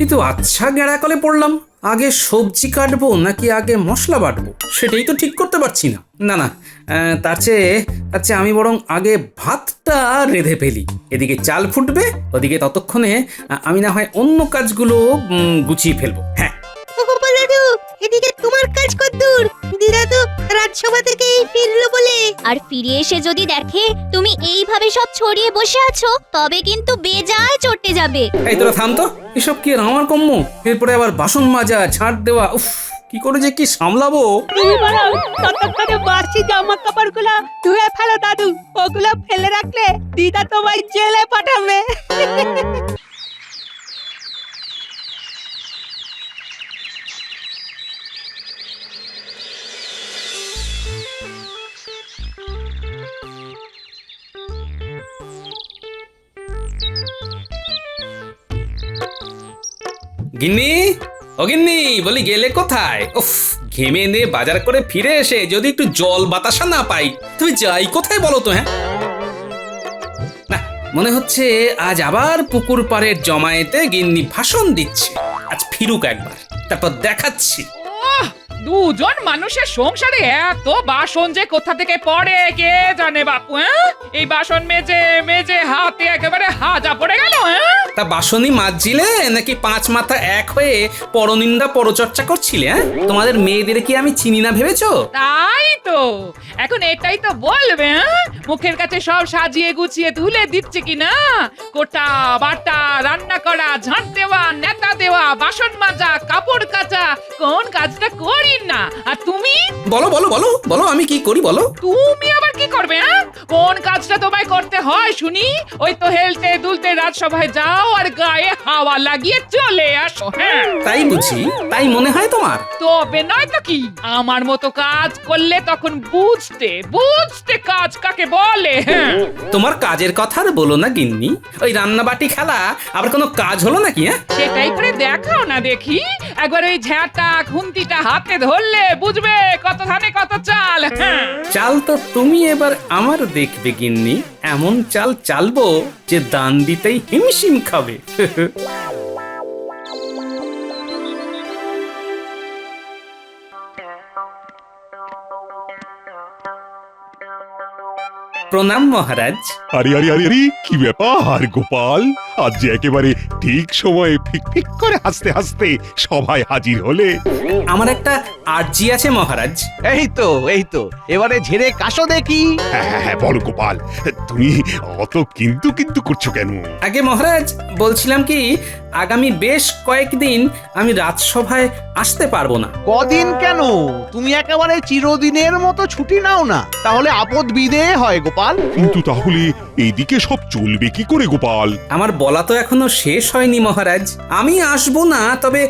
কিন্তু আচ্ছা গেঁড়া কলে পড়লাম, আগে সবজি কাটবো নাকি আগে মশলা বাটবো সেটাই তো ঠিক করতে পারছি না। না না, তার চেয়ে আমি বরং আগে ভাতটা রেঁধে ফেলি। এদিকে চাল ফুটবে, ওদিকে ততক্ষণে আমি না হয় অন্য কাজগুলো গুছিয়ে ফেলবো। হ্যাঁ, গোপাল দাদু, এদিকে তোমার কাজ কতদূর? দিদা তো রাজসভা থেকে ফিরলো বলে। আর ফিরে এসে যদি দেখে তুমি এইভাবে সব ছড়িয়ে বসে আছো, তবে কিন্তু বেজায় চটে যাবে। এই তোরা থাম তো, এসব কি আর আমার কম্য? এরপরে আবার বাসন মাজা, ঝাঁট দেওয়া, উফ কি করে যে কি সামলাবো। তুমি বলো ততক্ষণে বাসি জামা কাপড়গুলো ধুয়ে ফেলো দাদু, ওগুলো ফেলে রাখলে দিদা তোমায় জেলে পাঠাবে। গিন্নি, ও গিন্নি, বলি গেলে কোথায়? উফ, ঘেমে নে বাজার করে ফিরে এসে যদি একটু জল বাতাসা না পাই, তুমি যাই কোথায় বলো তো? হ্যাঁ না, মনে হচ্ছে আজ আবার পুকুর পাড়ের জমায়েতে গিন্নি ভাষণ দিচ্ছে। আজ ফিরুক একবার, তারপর দেখাচ্ছি। দুজন মানুষের সংসারে এত বাসন যে কোথা থেকে পড়ে কে জানে বাপু। এই বাসন মেজে মেজে হাতে একেবারে হাজা পড়ে গেল। তা বাসনই মাজছিলে নাকি পাঁচ মাথা এক হয়ে পরনিন্দা পরচর্চা করছিলে? তোমাদের মেয়েদের কি আমি চিনি না ভেবেছো? তাই তো, এখন এটাই তো বলবে। মুখের কাছে সব সাজিয়ে গুছিয়ে তুলে দিচ্ছে কিনা, কোটা বাটা, রান্না করা, ঝাঁট দেওয়া, নেতা দেওয়া, বাসন মাজা, কাপড় কাচা, কোন কাজটা করি না। আর তুমি বলো বলো বলো বলো, আমি কি করি বলো? তুমি আবার কি করবে? কোন কাজটা তোমায় করতে হয় শুনি? ওই তো হেলতে দুলতে রাজসভায় যাও আর গায়ে হাওয়া লাগিয়ে চলে আসো। হ্যাঁ, তাই বুঝি? তাই মনে হয় তোমার? তবে নয় তো কি, আমার মতো কাজ করলে তখন বুঝতে বুঝতে কাজ কাকে বলে। হ্যাঁ, তোমার কাজের কথা আর বলো না গিন্নি, ওই রান্নাবাটি খেলা আবার কোনো কাজ হলো নাকি? হ্যাঁ, সেটাই করে দেখাও না দেখি। একবার ওই ঝাঁটা খুন্তিটা হাতে ধরলে বুঝবে কত ধানে কত চাল। হ্যাঁ, চাল তো তুমি এবার আমার দেখবে গিন্নি, এমন চাল চালবো যে দান দিতেই হিমশিম খাবে। প্রণাম মহারাজ। আরে আরে আরে আরে, কি ব্যাপার গোপাল, আজ যে একেবারে ঠিক সময়ে ফিক ফিক করে হাসতে হাসতে সভায় হাজির হলে। আমার একটা আর্জি আছে মহারাজ। এই তো এবারে ঝেড়ে কাশো দেখি। হ্যাঁ হ্যাঁ হ্যাঁ, বলো গোপাল, তুমি অত কিন্তু কিন্তু করছো কেন? আগে মহারাজ বলছিলাম কি, আগামী বেশ কয়েকদিন আমি রাজসভায় আসতে পারবো না। কদিন কেন, তুমি একেবারে চিরদিনের মতো ছুটি নাও না, তাহলে আপদ বিদে হয় গোপাল। কিন্তু তাহলে এইদিকে সব চলবে কি করে গোপাল? আমার বলা তো এখনো শেষ হয়নি মহারাজ। আমি আসবো না, তবে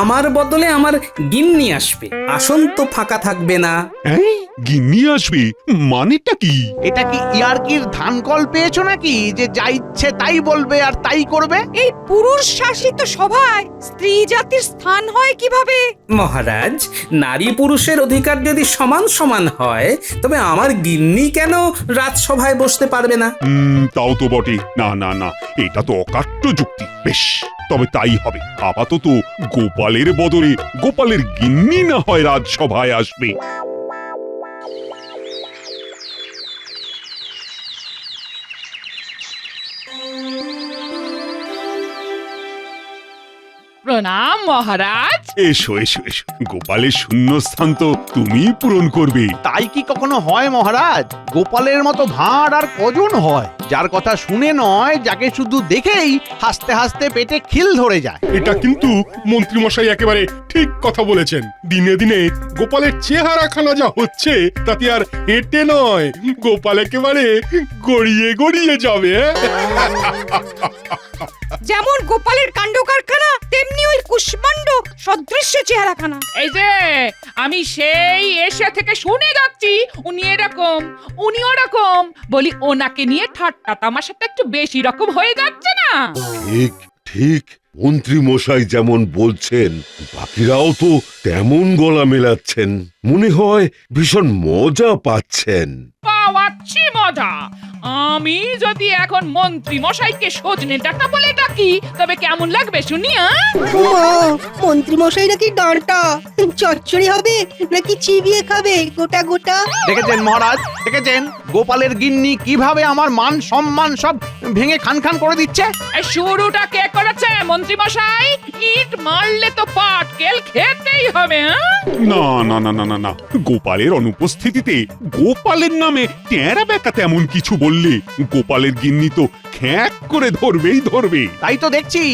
আমার বদলে আমার গিন্নি আসবে। আসন তো ফাঁকা থাকবে না। হ্যাঁ, গিন্নি আসবে মানেটা কি? এটা কি ইয়ার্কির ধান কল পেয়েছো নাকি যে যা ইচ্ছে তাই বলবে আর তাই করবে? এই পুরুষ শাসিত সভায় স্ত্রী জাতির স্থান হয় কিভাবে? মহারাজ, নারী পুরুষের অধিকার যদি সমান সমান হয়, তবে আমার গিন্নি কেন রাজসভায় বসতে পারবে না? তাও তো বটে। না না না, এটা তো অকাট্য যুক্তি। বেশ, তবে তাই হবে। আপাতত গোপালের বদলে গোপালের গিন্নি না হয় রাজসভায় আসবে। প্রণাম মহারাজ। এসো এসো এসো, গোপালের শূন্যস্থান তো তুমিই পূরণ করবে। তাই কি কখনো হয় মহারাজ? গোপালের মতো ভাঁড় আর কজন হয়, যার কথা শুনে নয়, যাকে শুধু দেখেই হাসতে হাসতে পেটে খিল ধরে যায়। এটা কিন্তু মন্ত্রী মশাই একেবারে ঠিক কথা বলেছেন। দিনে দিনে গোপালের চেহারাখানা যা হচ্ছে, তাতে আর হেঁটে নয়, গোপাল একেবারে গড়িয়ে গড়িয়ে যাবে। যেমন গোপালের কাণ্ড কারখানা, তেমনি ওই কুষ্মাণ্ড সদৃশ্য চেহারাখানা। এই যে আমি সেই এশিয়া থেকে শুনে যাচ্ছি উনি এরকম উনি ওরকম, বলি ওনাকে নিয়ে ঠাট্টা তামাশাটা একটু বেশি রকম হয়ে যাচ্ছে না? ঠিক ঠিক, মন্ত্রী মশাই যেমন বলছেন, বাকিরাও তো তেমন গলা মেলাচ্ছেন। মনে হয় ভীষণ মজা পাচ্ছেন। পাওয়ার দিচ্ছি মজা। আমি যদি এখন মন্ত্রী মশাইকে সজনে ডাটা বলে ডাকি তবে কেমন লাগবে শুনি? মন্ত্রী মশাই নাকি ডাঁটা চচ্চড়ি হবে নাকি চিবিয়ে খাবে গোটা গোটা? দেখেছেন মহারাজ, দেখেছেন গোপালের গিন্নি কিভাবে আমার মান সম্মান সব ভেঙে খান খান করে দিচ্ছে। এই শুরুটা কে করেছে মন্ত্রী মশাই? ইট মারলে তো পাটকেল খেতেই হবে। না না না না না না, গোপালের অনুপস্থিতিতে গোপালের নামে টেরা বেকা তেমন কিছু বললে গোপালের গিন্নি তো খ্যাক করে ধরবেই ধরবে। তাই তো দেখছি,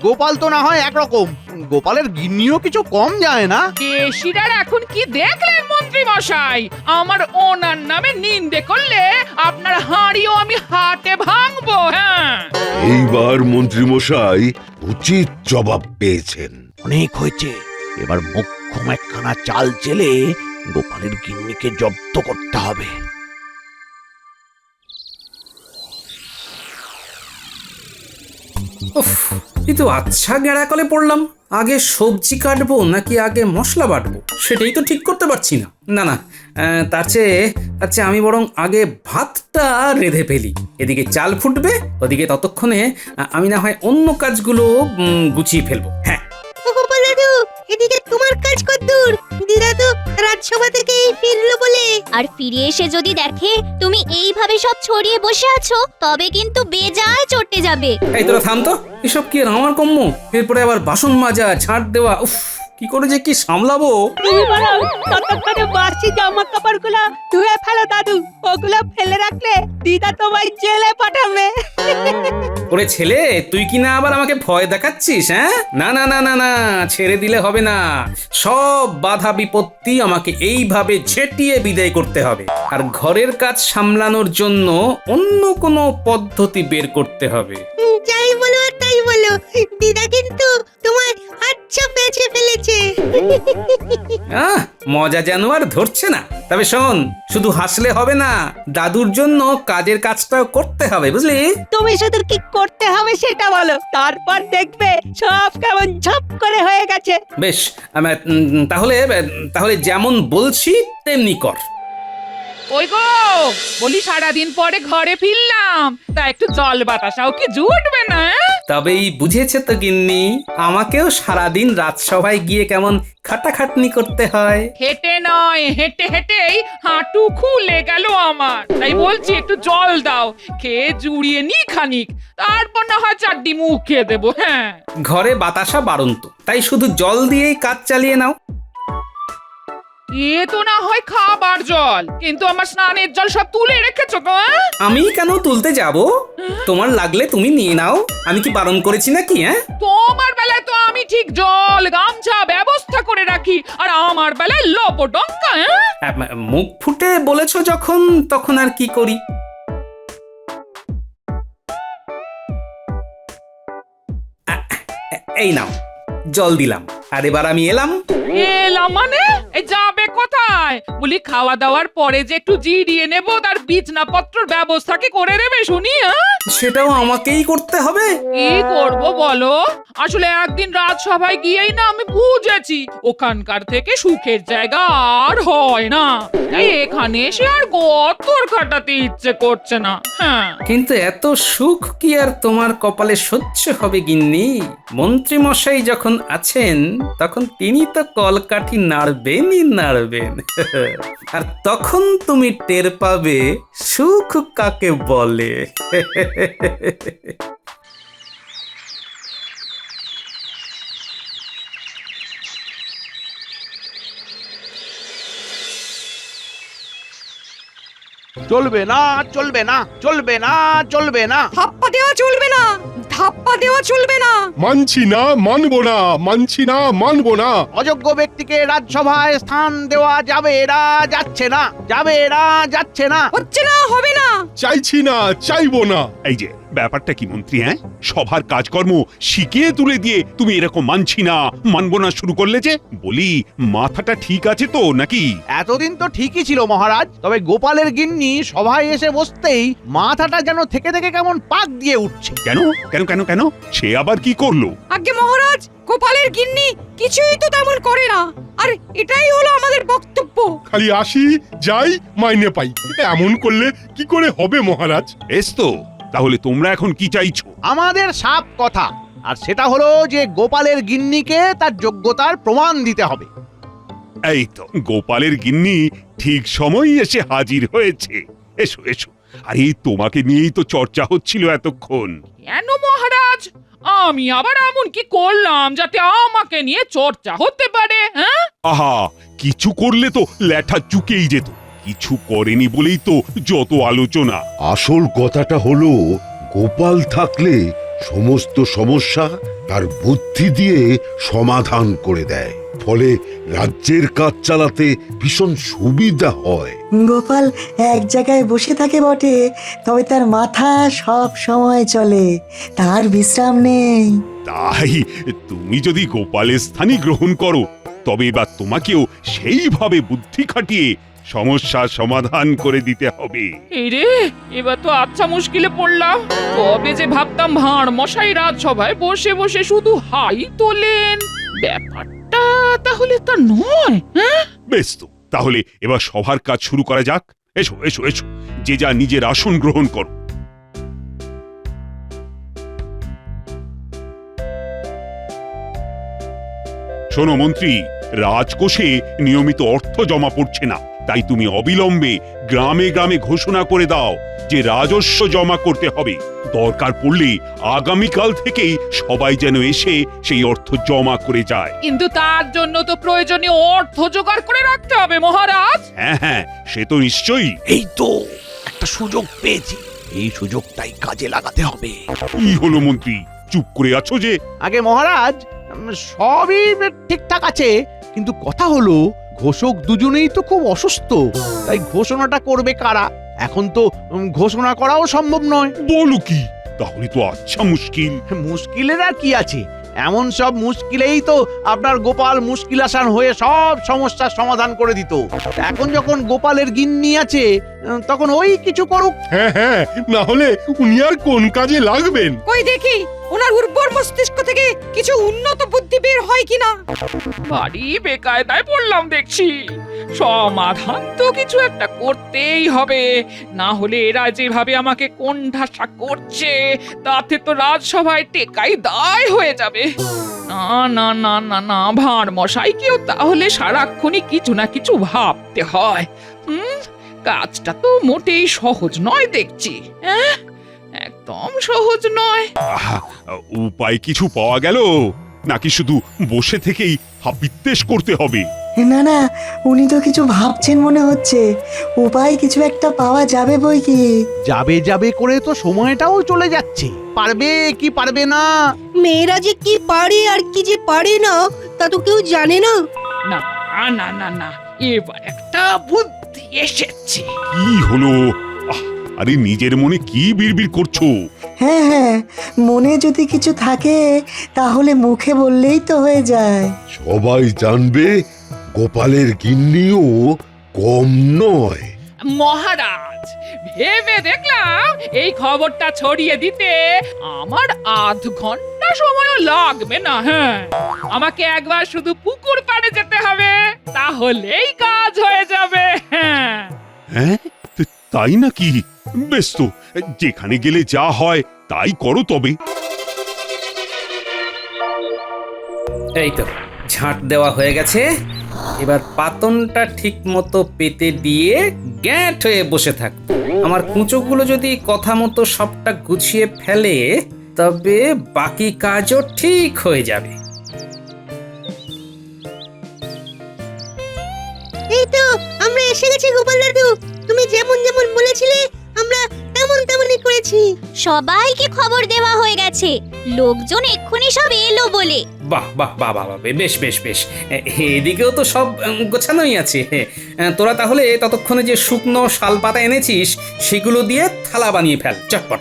গোপাল তো না হয় একরকম, গোপালের গিন্নিও কিছু কম যায় না। দেশিরার এখন কি দেখলেন মন্ত্রী মশাই? আমার ওনার নামে নিন্দে করলে আপনার হাঁড়িও আমি হাতে ভাঙবো। হ্যাঁ, এইবার মন্ত্রী মশাই উচিত জবাব পেয়েছেন। অনেক হয়েছে, এবার মোক্ষম একখানা চাল চেলে গোপালের গিন্নিকে জব্দ করতে হবে। উফ, এই তো আচ্ছা গেঁড়া কলে পড়লাম। আগে সবজি কাটবো নাকি আগে মশলা বাটবো সেটাই তো ঠিক করতে পারছি না। না না, তার চেয়ে আমি বরং আগে ভাতটা রেঁধে ফেলি। এদিকে চাল ফুটবে, ওদিকে ততক্ষণে আমি না হয় অন্য কাজগুলো গুছিয়ে ফেলবো। হ্যাঁ, গোপাল দাদু, এদিকে তোমার কাজ কদ্দূর? দিদা তো রাজসভা থেকে ফিরলো বলে। আর ফিরে এসে যদি দেখে তুমি এইভাবে সব ছড়িয়ে বসে আছো তবে কিন্তু বেজায় চটে যাবে। এই তোরা থাম তো, এসব কি আর আমার কম্য? এরপরে আবার বাসন মাজা, ঝাঁট দেওয়া, উফ, কি করে যে কি সামলাবো। তুমি বলো ততক্ষণে বাসি জামা কাপড়গুলো ধুয়ে ফেলো দাদু, ওগুলো ফেলে রাখলে দিদা তোমায় জেলে পাঠাবে। ওরে ছেলে, তুই কি না আবার আমাকে ভয় দেখাচ্ছিস? হ্যাঁ, না না না না না, ছেড়ে দিলে হবে না। সব বাধা বিপত্তি আমাকে এইভাবে ঝেঁটিয়ে বিদায় করতে হবে, আর ঘরের কাজ সামলানোর জন্য অন্য কোনো পদ্ধতি বের করতে হবে। যাই বলো আর তাই বলো, দিদা কিন্তু তোমায় আচ্ছা পেঁচে ফেলেছে। মজা যেন আর ধরছে না। তবে শোন, শুধু হাসলে হবে না, দাদুর জন্য কাজের কাজটাও করতে হবে, বুঝলি? তুমি শুধু কি করতে হবে সেটা বলো, তারপর দেখবে সব কেমন ঝপ করে হয়ে গেছে। বেশ, তাহলে যেমন বলছি তেমনি কর। ওই গো, বলি সারাদিন পরে ঘরে ফিরলাম, তা একটু জল বাতাসাও কি জুটবে না? তবেই বুঝেছে তো গিন্নি, আমাকেও সারাদিন রাজসভায় গিয়ে কেমন খাটাখাটনি করতে হয়। হেঁটে নয়, হেঁটে হেঁটেই হাঁটু খুলে গেল আমার। তাই বলছি একটু জল দাও, খেয়ে জুড়িয়ে নি খানিক, তারপর না হয় চারটি মুখ খেয়ে দেবো। হ্যাঁ, ঘরে বাতাসা বাড়ন্ত, তাই শুধু জল দিয়েই কাজ চালিয়ে নাও। এ তো না হয় খাবার জল, কিন্তু আমার স্নানের জল সব তুলে রেখেছো তো? আমি কেন তুলতে যাব? তোমার লাগলে তুমি নিয়ে নাও, আমি কি বারণ করেছি নাকি? হ্যাঁ, তোমার বেলায় তো আমি ঠিক জল গামছা ব্যবস্থা করে রাখি, আর আমার বেলায় লপডঙ্কা। মুখ ফুটে বলেছো যখন, তখন আর কি করি। এই নাও, জল দিলাম, আর এবার আমি এলাম। এলাম মানে? এই যাবে কোথায়? বলি খাওয়া দাওয়ার পরে যে একটু জিরিয়ে নেবো, তার বিছনাপত্রর ব্যবস্থা কি করে দেবে শুনি? সেটাও আমাকেই করতে হবে? কি করব বলো? আসলে একদিন রাজসভায় গিয়েই না আমি বুঝেছি ওখানকার থেকে সুখের জায়গা আর হয় না, তাই এখানে এসে আর গতর খাটাতে ইচ্ছে করছে না। হ্যাঁ, কিন্তু এত সুখ কি আর তোমার কপালে সহ্য হবে গিন্নি? মন্ত্রী মশাই যখন আছেন তখন তিনি তো কলকাঠি নাড়বেনই নাড়বেন। আর তখন তুমি টের পাবে সুখ কাকে বলে। চলবে না, চলবে না, চলবে না, চলবে না। ধাপ্পা দেওয়া চলবে না, ধাপ্পা দেওয়া চলবে না। মানছি না, মানবো না, মানছি না, মানবো না। অযোগ্য ব্যক্তিকে রাজসভায় স্থান দেওয়া যাবে না, যাচ্ছে না, যাবে না, যাচ্ছে না। হচ্ছে না, হবে না। চাইছি না, চাইবো না। এই যে ব্যাপারটা কি মন্ত্রী, হ্যাঁ? সবার কাজকর্ম শিখিয়ে তুলে দিয়ে তুমি এরকম মানছি না, মানবো না শুরু করলে যে? বলি মাথাটা ঠিক আছে তো নাকি? এতদিন তো ঠিকই ছিল মহারাজ, তবে গোপালের গিন্নি সভায় এসে বসতেই মাথাটা যেন থেকে থেকে কেমন পাক দিয়ে উঠছে। কেন কেন কেন কেন? সে আবার কি করলো? আগে মহারাজ, গোপালের গিন্নি কিছুই তো তেমন করে না, আর এটাই হলো আমাদের বক্তব্য। থাকবো, খালি আসি যাই মাইনে পাই। এমন করলে কি করে হবে মহারাজ? বেশ তো, তাহলে তোমরা এখন কি চাইছো? আমাদের সাপ কথা, আর সেটা হলো যে গোপালের গিন্নিকে তার যোগ্যতার প্রমাণ দিতে হবে। এই তো গোপালের গিন্নি ঠিক সময় এসে হাজির হয়েছে। এসো এসো, আরে তোমাকে নিয়েই তো চর্চা হচ্ছিল এতক্ষণ। কেন মহারাজ, আমি আবার এমন কি করলাম যাতে আমাকে নিয়ে চর্চা হতে পারে? হ্যাঁ, আহা, কিছু করলে তো ল্যাঠা চুকেই যেত, কিছু করেনি বলেই তো যত আলোচনা। আসল কথাটা হলো গোপাল থাকলে সমস্ত সমস্যা তার বুদ্ধি দিয়ে সমাধান করে দেয়, ফলে রাজ্যের কাজ চালাতে ভীষণ সুবিধা হয়। গোপাল এক জায়গায় বসে থাকে বটে, তবে তার মাথা সব সময় চলে, তার বিশ্রাম নেই। তাই তুমি যদি গোপালের স্থানই গ্রহণ করো, তবে এবার তোমাকেও সেইভাবে বুদ্ধি খাটিয়ে সমস্যার সমাধান করে দিতে হবে। এই রে, এবার তো আচ্ছা মুশকিলে পড়লাম। কবে যে ভাবতাম ভাঁড় মশাই রাজসভায় বসে বসে শুধু হাই তোলেন, ব্যাপারটা তাহলে তা নয়। হ্যাঁ, বেশ তো, তাহলে এবার সভার কাজ শুরু করা যাক। এসো এসো এসো, যে যা নিজের আসন গ্রহণ করো। শোনো মন্ত্রী, রাজকোষে নিয়মিত অর্থ জমা পড়ছে না, তাই তুমি অবিলম্বে গ্রামে গ্রামে ঘোষণা করে দাও যে রাজস্ব জমা করতে হবে। দরকার পড়লে আগামীকাল থেকেই সবাই যেন এসে সেই অর্থ জমা করে যায়। কিন্তু তার জন্য তো প্রয়োজনীয় অর্থ জোগাড় করে রাখতে হবে মহারাজ। হ্যাঁ হ্যাঁ, সে তো নিশ্চয়ই। এই তো একটা সুযোগ পেয়েছি, এই সুযোগটাই কাজে লাগাতে হবে। কি হলো মন্ত্রী, চুপ করে আছো যে? আগে মহারাজ, সবই ঠিকঠাক আছে, কিন্তু কথা হলো ঘোষক দুজনেই তো খুব অসুস্থ, তাই ঘোষণাটা করবে কারা? এখন তো ঘোষণা করাও সম্ভব নয়। বলো কি, তাহলে তো আচ্ছা মুশকিল। মুশকিলের আর কি আছে, এমন সব মুশকিলেই তো আপনার গোপাল মুশকিল আসান হয়ে সব সমস্যার সমাধান করে দিত। এখন যখন গোপালের গিন্নি আছে, তখন ওই কিছু করুক। হ্যাঁ হ্যাঁ, না হলে উনি আর কোন কাজে লাগবেন? কই দেখি ওনার উর্বর মস্তিষ্ক থেকে কিছু উন্নত বুদ্ধি বের হয় কিনা। ভারী বেকায়দায় পড়লাম দেখছি। সমাধান তো কিছু একটা করতেই হবে, না হলে এরা যেভাবে আমাকে কোণঠাসা করছে তাতে তো রাজসভায় টেকাই দায় হয়ে যাবে। না না না না না, ভাঁড় মশাইকেও তাহলে সারাক্ষণই কিছু না কিছু ভাবতে হয়। কাজটা তো মোটেই সহজ নয় দেখছি। হ্যাঁ, একদম সহজ নয়। আহা, উপায় কিছু পাওয়া গেল নাকি শুধু বসে থেকেই হাপিত্তেশ করতে হবে? না না, উনি তো কিছু ভাবছেন মনে হচ্ছে, উপায় কিছু একটা পাওয়া যাবে বই কি। যাবে যাবে করে তো সময়টাও চলে যাচ্ছে, পারবে কি পারবে না। মেয়েরা যে কি পারে আর কি যে পারে না তা তো কেউ জানে না। না না না না, এবার একটা বুদ্ধি এসেছে। কি হলো? আরে নিজের মনে কি বিড়বিড় করছো? হ্যাঁ হ্যাঁ, মনে যদি কিছু থাকে তাহলে মুখে বললেই তো হয়ে যায়। সবাই জানবে গোপালের গিন্নিও কম নয়। মহারাজ, ভেবে দেখলাম এই খবরটা ছড়িয়ে দিতে আমার আধ ঘন্টা সময়ও লাগবে না। হ্যাঁ, আমাকে একবার শুধু পুকুর পাড়ে যেতে হবে, তাহলেই কাজ হয়ে যাবে। হ্যাঁ হ্যাঁ, তাই নাকি? বেশ তো, যেখানে গেলে যা হয় তাই করো তবে। এই তো ঝাঁট দেওয়া হয়ে গেছে, এবার পাতনটা ঠিক মতো পেতে দিয়ে গ্যাঁট হয়ে বসে থাক। আমার কুঁচোগুলো যদি কথা মতো সবটা গুছিয়ে ফেলে তবে বাকি কাজও ঠিক হয়ে যাবে। এই তো আমরা এসে গেছি গোপাল দাদু, তুমি যেমন যেমন বলেছিলে আমরা তেমন তেমনই করেছি। সবাইকে খবর দেওয়া হয়ে গেছে, লোকজন এক্ষুনি সব এলো বলে। বাহ বাহ বাহ বাহ, বেশ বেশ বেশ, এদিকেও তো সব গোছানোই আছে। তোরা তাহলে ততক্ষণে যে শুকনো শাল পাতা এনেছিস সেগুলো দিয়ে থালা বানিয়ে ফেল চটপট।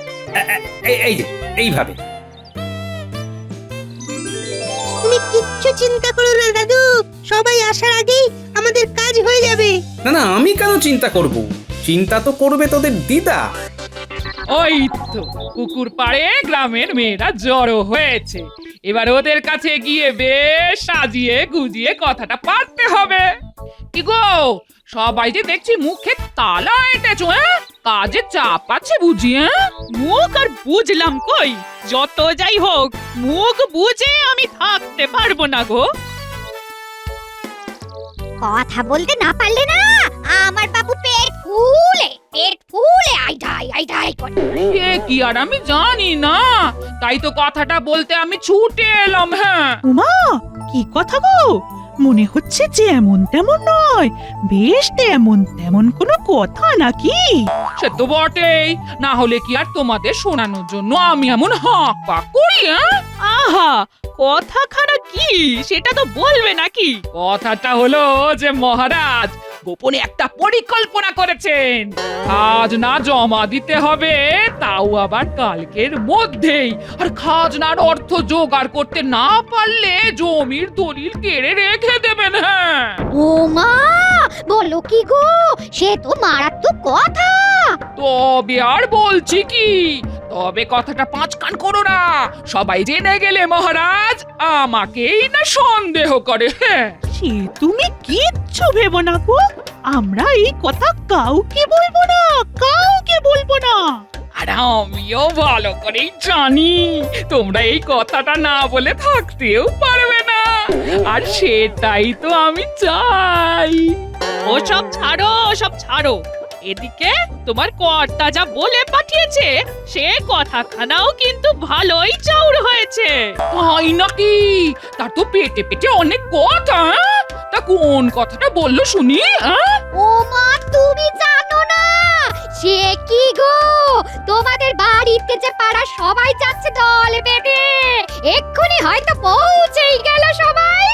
এই যে এইভাবে। তুমি কিচ্ছু চিন্তা করো না দাদু, সবাই আসার আগেই আমাদের কাজ হয়ে যাবে। না না, আমি কেন চিন্তা করব? চিন্তা তো করবে তোদের দিদা। ওই তো পুকুর পাড়ে গ্রামের মেয়েরা জড়ো হয়েছে, এবার ওদের কাছে গিয়ে বেশ সাজিয়ে গুজিয়ে কথাটা পারতে হবে। কি গো সবাই যে দেখছি মুখে তালা এঁটেছো, হ্যাঁ? কাজে চাপ আছে বুঝি? হ্যাঁ, মুখ আর বুঝলাম কই, যত যাই হোক মুখ বুঝে আমি থাকতে পারবো না গো। কথা বলতে না পারলে না আমার বাবু পেট ফুলে আইডাই করে। এ কি আর আমি জানি না, তাই তো কথাটা বলতে আমি ছুটে এলাম। হ্যাঁ, উমা, কি কথা গো? মনে হচ্ছে যে এমন তেমন নয়, বেশ তেমন তেমন কোনো কথা নাকি? সে তো বটেই, না হলে কি আর তোমাদের শোনানোর জন্য আমি এমন হাঁক পাক করি? হ্যাঁ, আহা, কথাখানা কি সেটা তো বলবে নাকি? কথাটা হলো যে মহারাজ গোপনে একটা পরিকল্পনা করেছেন। খাজনা জমা দিতে হবে, তাও আবার কালকের মধ্যেই। আর খাজনার অর্থ জোগাড় করতে না পারলে জমির দলিল কেড়ে রেখে দেবেন। হ্যাঁ, ও মা, বলো কি গো, সে তো মারাত্মক কথা। তবে আর বলছি কি, তবে কথাটা পাঁচ কান করো না, সবাই জেনে গেলে মহারাজ আমাকেই না সন্দেহ করে। হ্যাঁ, সে তুমি কিচ্ছু ভেবো না গো, আমরা এই কথা কাউকে বলবো না, কাউকে বলবো না। আর আমিও ভালো করেই জানি তোমরা এই কথাটা না বলে থাকতেও পারবে না, আর সেটাই তো আমি চাই। ওসব ছাড়ো, ওসব ছাড়ো। এদিকে তোমার কর্তা যা বলে পাঠিয়েছে সে কথাখানাও কিন্তু ভালোই চাউর হয়েছে। তাই নাকি? তার তো পেটে পেটে অনেক কথা। হ্যাঁ? তা কোন কথাটা বললো শুনি? হ্যাঁ? ও মা, তুমি জানো না সে কি গো, তোমাদের বাড়িতে যে পাড়া সবাই যাচ্ছে দল বেঁধে, এক্ষুনি হয়তো পৌঁছেই গেল সবাই।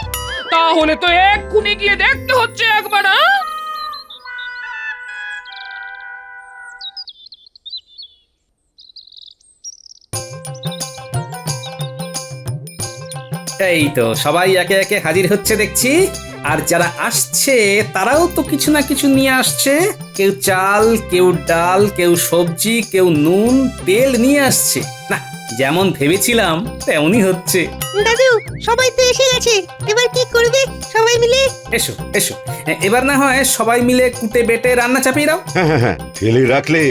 তাহলে তো এক্ষুনি গিয়ে দেখতে হচ্ছে একবার। হ্যাঁ? এই তো সবাই একে একে হাজির হচ্ছে দেখছি। আর যারা আসছে তারাও তো কিছু না কিছু নিয়ে আসছে। কেউ চাল, কেউ ডাল, কেউ সবজি, কেউ নুন তেল নিয়ে আসছে। না, যেমন ভেবেছিলাম তেমনই হচ্ছে। দাদু, সবাই তো এসে গেছে, এবার কি করবে সবাই মিলে? এসো এসো, এবার না হয় সবাই মিলে কুটে বেটে রান্না চাপিয়ে দাও। হ্যাঁ, ফেলে রাখলে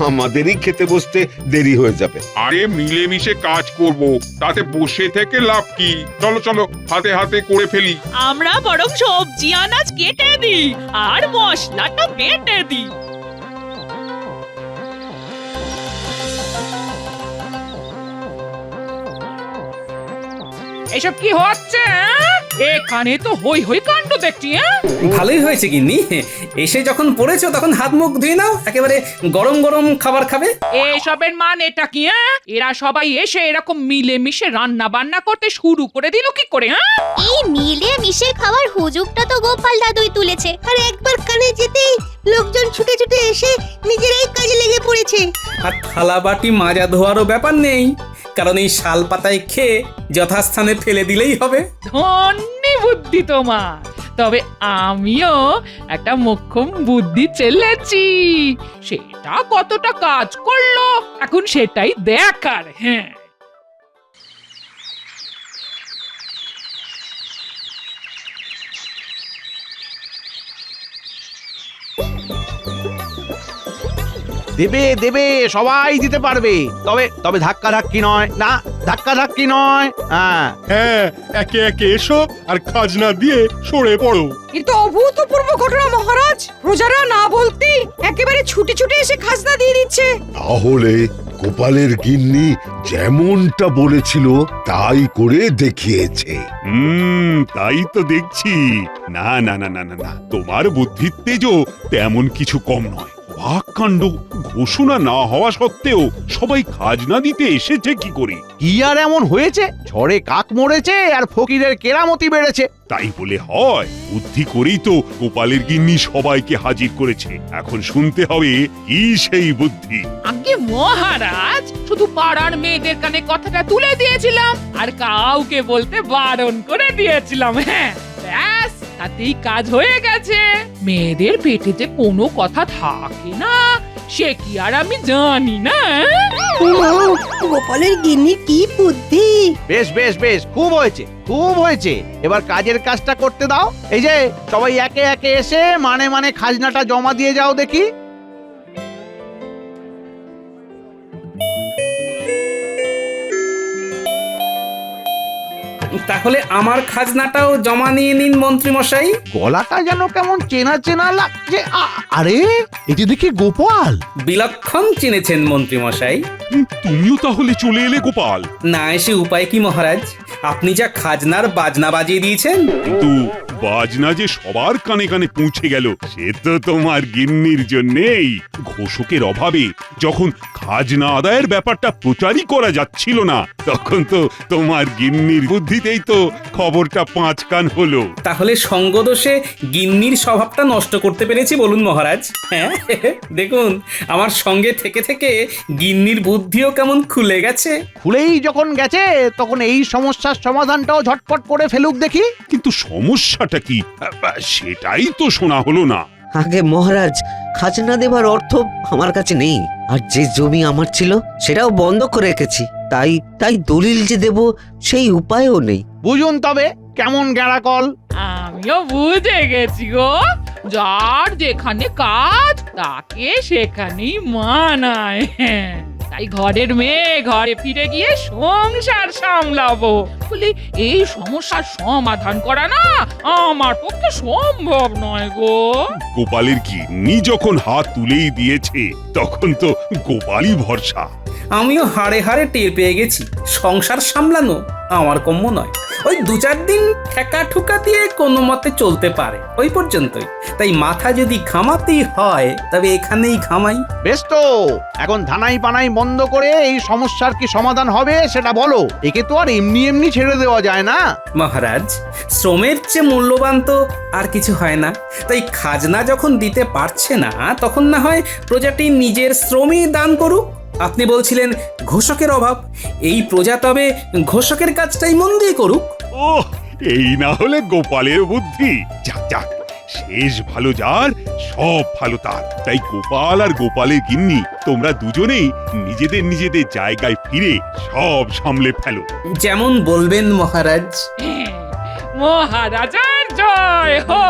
আমাদেরই খেতে বসতে দেরি হয়ে যাবে। আরে মিলেমিশে কাজ করব, তাতে বসে থেকে লাভ কি? চলো চলো, হাতে হাতে করে ফেলি। আমরা বরং সবজি আনাজ কেটে দিই আর মশলাটা বেটে দিই। এসব কি হচ্ছে? হ্যাঁ? এখানে তো হই হই কাণ্ড দেখছি। হ্যাঁ, ভালোই হয়েছে গিন্নি, এসে যখন পড়েছো তখন হাত মুখ ধুয়ে নাও, একেবারে গরম গরম খাবার খাবে। এসবের মানেটা কি? হ্যাঁ, এরা সবাই এসে এরকম মিলেমিশে রান্না বান্না করতে শুরু করে দিল কি করে? হ্যাঁ, এই মিলে মিশে খাওয়ার হুজুগটা তো গোপাল দাদুই তুলেছে। আর একবার কানে যেতেই লোকজন ছুটে ছুটে এসে নিজেরাই কাজে লেগে পড়েছে। আর থালা বাটি মাজা ধোয়ারও ব্যাপার নেই, কারণ এই শাল পাতায় খেয়ে যথাস্থানে ফেলে দিলেই হবে। ধন্যি বুদ্ধি তোমার। তবে আমিও একটা মোক্ষম বুদ্ধি চেলেছি, সেটা কতটা কাজ করলো এখন সেটাই দেখার। হ্যাঁ, দেবে দেবে, সবাই দিতে পারবে, তবে তবে ধাক্কা ধাক্কি নয়, না ধাক্কা ধাক্কি নয়। হ্যাঁ, হ্যাঁ, একে একে এসো আর খাজনা দিয়ে সরে পড়ো। কিন্তু অভূতপূর্ব ঘটনা মহারাজ, প্রজারা না বলতে একেবারে ছুটে ছুটে এসে খাজনা দিয়ে দিচ্ছে। তাহলে গোপালের গিন্নি যেমনটা বলেছিল তাই করে দেখিয়েছে। তাই তো দেখছি। না না না না না না, তোমার বুদ্ধির তেজও তেমন কিছু কম নয়। বাককাণ্ড, ঘোষণা না হওয়া সত্ত্বেও সবাই খাজনা দিতে এসেছে কি করে? কি আর এমন হয়েছে? ঝড়ে কাক মরেছে আর ফকিরের কেরামতি বেড়েছে। তাই বলে হয়? বুদ্ধি করেই তো গোপালের গিন্নি সবাইকে হাজির করেছে। এখন শুনতে হবে কি সেই বুদ্ধি। আগে মহারাজ শুধু পাড়ার মেয়েদের কানে কথাটা তুলে দিয়েছিলাম আর কাউকে বলতে বারণ করে দিয়েছিলাম। হ্যাঁ, ব্যাস তাতেই কাজ হয়ে গেছে। মেয়েদের পেটে যে কোনো কথা থাকে না সে কি আর আমি জানি না? উমা, গোপালের গিন্নি কি বুদ্ধি! বেশ বেশ বেশ, খুব হয়েছে খুব হয়েছে। এবার কাজের কাজটা করতে দাও। এই যে সবাই একে একে এসে মানে মানে খাজনাটা জমা দিয়ে যাও দেখি। তাহলে আমার খাজনাটাও জমা নিয়ে নিন মন্ত্রী মশাই। গলাটা যেন কেমন চেনা চেনা লাগছে। আরে এটি দেখি গোপাল। বিলক্ষণ চিনেছেন মন্ত্রী মশাই। তুমিও তাহলে চলে এলে গোপাল? না এসে উপায় কি মহারাজ, আপনি যা খাজনার বাজনা বাজিয়ে দিয়েছেন। কিন্তু বাজনা যে সবার কানে কানে পৌঁছে গেল সে তো তোমার গিন্নির জন্যেই। ঘোষকের অভাবে যখন খাজনা আদায়ের ব্যাপারটা প্রচারই করা যাচ্ছিল না, তখন তো তোমার গিন্নির বুদ্ধিতেই তো খবরটা 5 কান হলো। তাহলে সঙ্গদোষে গিন্নির স্বভাবটা নষ্ট করতে পেরেছি বলুন মহারাজ। হ্যাঁ দেখুন, আমার সঙ্গে থেকে থেকে গিন্নির বুদ্ধিও কেমন খুলে গেছে। খুলেই যখন গেছে তখন এই সমস্যার সমাধানটাও ঝটপট করে ফেলুক দেখি। কিন্তু সমস্যাটা কি সেটাই তো শোনা হলো না। আগে মহারাজ, খাজনা দেবার অর্থ আমার কাছে নেই, আর যে জমি আমার ছিল সেটাও বন্ধ করে রেখেছি। তাই তাই দলিল যে দেব সেই উপায়ও নেই। বুঝুন তবে কেমন গ্যাড়াকল। আমিও বুঝে গেছি গো, যার যেখানে কাজ তাকে সেখানেই মানায়। তাই ঘরের মেয়ে ঘরে ফিরে গিয়ে সংসার সামলাবো বলে এই সমস্যার সমাধান করা না আমার পক্ষে সম্ভব নয় গো। গোপালের গিন্নি যখন হাত তুলেই দিয়েছে তখন তো গোপালই ভরসা। আমিও হাড়ে হাড়ে টের পেয়ে গেছি, সংসার সামলানো আমার কম্য নয়। ওই 2-4 দিন ঠেকা ঠুকা দিয়ে কোনো মতে চলতে পারে, ওই পর্যন্তই। তাই মাথা যদি ঘামাতেই হয় তবে এখানেই ঘামাই। বেশ তো, এখন ধানাই পানাই বন্ধ করে এই সমস্যার কি সমাধান হবে সেটা বলো। একে তো আর এমনি এমনি ছেড়ে দেওয়া যায় না। মহারাজ, শ্রমের চেয়ে মূল্যবান তো আর কিছু হয় না। তাই খাজনা যখন দিতে পারছে না তখন না হয় প্রজাটি নিজের শ্রমই দান করুক। আপনি বলছিলেন ঘোষকের অভাব, এই প্রজা তবে ঘোষকের কাজটাই মন দিয়ে করুক। ওহ, এই না হলে গোপালের বুদ্ধি। যাক যাক, শেষ ভালো যার সব ভালো তার। তাই গোপাল আর গোপালের গিন্নি তোমরা দুজনেই নিজেদের নিজেদের জায়গায় ফিরে সব সামলে ফেলো। যেমন বলবেন মহারাজ। মহারাজার জয় হো।